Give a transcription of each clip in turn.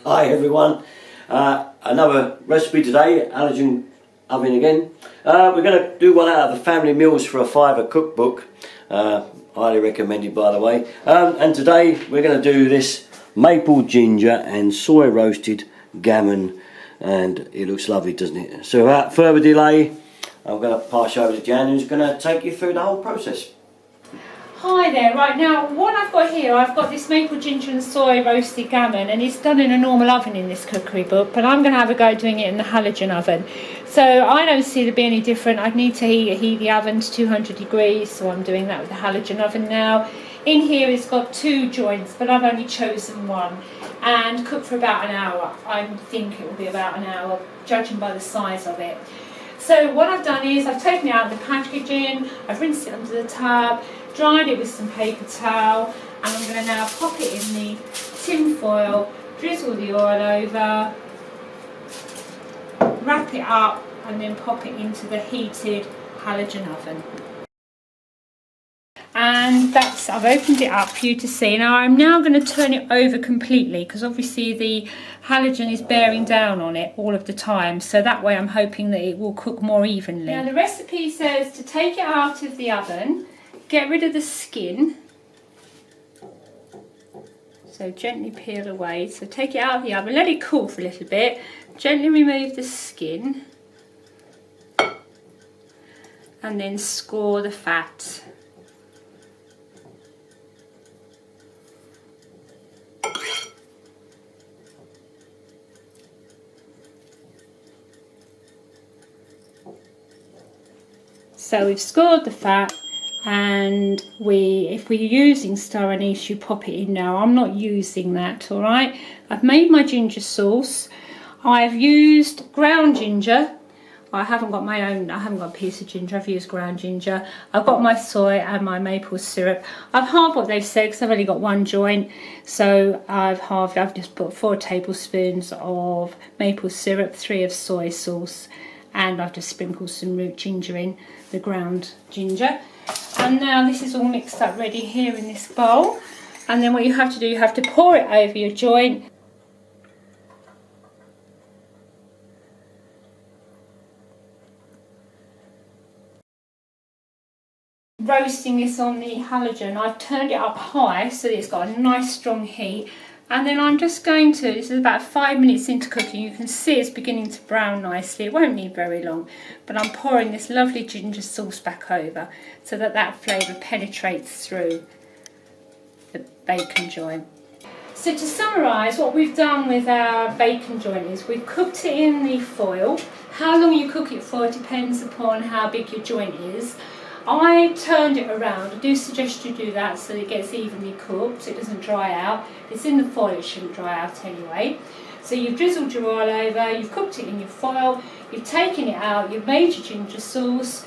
Hi everyone, another recipe today, Halogen oven again. We're going to do one out of the family meals for a £5 cookbook, highly recommended by the way. And today we're going to do this maple ginger and soy roasted gammon, and it looks lovely, doesn't it? So without further delay, I'm going to pass you over to Jan, who's going to take you through the whole process. Hi there, right now what I've got here, I've got this maple ginger and soy roasted gammon, and it's done in a normal oven in this cookery book, but I'm going to have a go at doing it in the halogen oven. So I don't see it being any different. I'd need to heat the oven to 200 degrees, so I'm doing that with the halogen oven now. In here it's got 2 joints, but I've only chosen one, and cook for about an hour. I think it will be about an hour, judging by the size of it. So what I've done is I've taken it out of the packaging, I've rinsed it under the tub, dried it with some paper towel, and I'm going to now pop it in the tin foil, drizzle the oil over, wrap it up, and then pop it into the heated halogen oven. And that's, I've opened it up for you to see. Now I'm now going to turn it over completely, because obviously the halogen is bearing down on it all of the time, so that way I'm hoping that it will cook more evenly. Now the recipe says to take it out of the oven, get rid of the skin, so gently peel away. So take it out of the oven, let it cool for a little bit, gently remove the skin, and then score the fat. So we've scored the fat, and if we're using star anise, you pop it in now. I'm not using that, all right? I've made my ginger sauce. I've used ground ginger. I haven't got my own, I haven't got a piece of ginger, I've used ground ginger. I've got my soy and my maple syrup. I've halved what they've said because I've only got 1 joint. So I've just put 4 tablespoons of maple syrup, 3 of soy sauce, and I've just sprinkled some root ginger in, the ground ginger. And now this is all mixed up ready here in this bowl. And then what you have to do, you have to pour it over your joint. Roasting this on the halogen, I've turned it up high so that it's got a nice strong heat. And then I'm just going to, this is about 5 minutes into cooking, you can see it's beginning to brown nicely. It won't need very long, but I'm pouring this lovely ginger sauce back over so that that flavour penetrates through the bacon joint. So to summarise, what we've done with our bacon joint is we've cooked it in the foil. How long you cook it for depends upon how big your joint is. I turned it around. I do suggest you do that so it gets evenly cooked, so it doesn't dry out. If it's in the foil, it shouldn't dry out anyway. So you've drizzled your oil over, you've cooked it in your foil, you've taken it out, you've made your ginger sauce,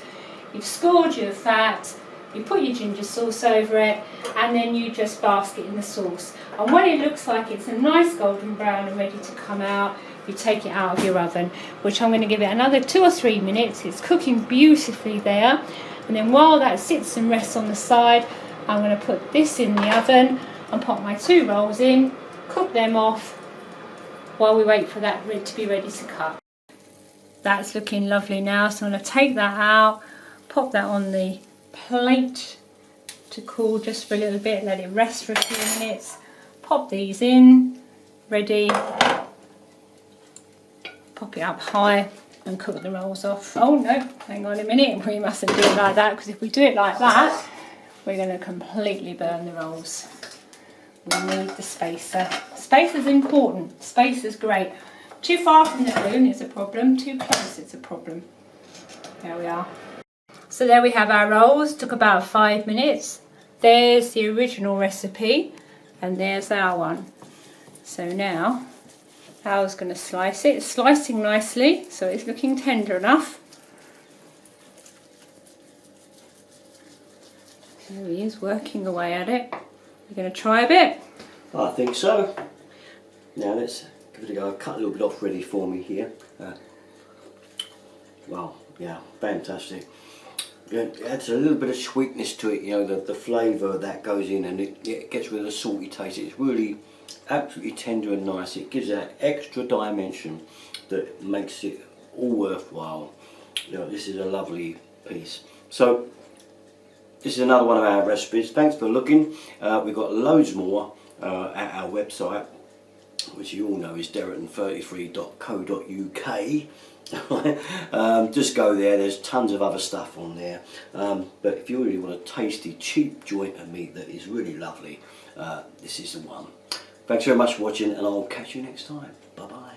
you've scored your fat, you put your ginger sauce over it, and then you just bask it in the sauce. And when it looks like it's a nice golden brown and ready to come out, you take it out of your oven, which I'm going to give it another 2 or 3 minutes. It's cooking beautifully there. And then while that sits and rests on the side, I'm going to put this in the oven and pop my 2 rolls in, cook them off while we wait for that to be ready to cut. That's looking lovely now, so I'm going to take that out, pop that on the plate to cool just for a little bit, let it rest for a few minutes, pop these in, ready, pop it up high and cook the rolls off. Oh no, hang on a minute, we mustn't do it like that, because if we do it like that, we're going to completely burn the rolls. We need the spacer. Spacer's important, spacer's great. Too far from the spoon is a problem, too close it's a problem. There we are. So there we have our rolls, took about 5 minutes. There's the original recipe, and there's our one. So now, I was going to slice it. It's slicing nicely, so it's looking tender enough. There he is, working away at it. You're going to try a bit? I think so. Now let's give it a go. I've cut a little bit off ready for me here. Wow, yeah, fantastic. Yeah, it adds a little bit of sweetness to it, you know, the flavour that goes in, and it gets rid of the salty taste. It's really absolutely tender and nice. It gives that extra dimension that makes it all worthwhile. You know, this is a lovely piece. So this is another one of our recipes. Thanks for looking. We've got loads more at our website, which you all know is derriton33.co.uk. Just go there, there's tons of other stuff on there. But if you really want a tasty, cheap joint of meat that is really lovely, this is the one. Thanks very much for watching, and I'll catch you next time. Bye bye.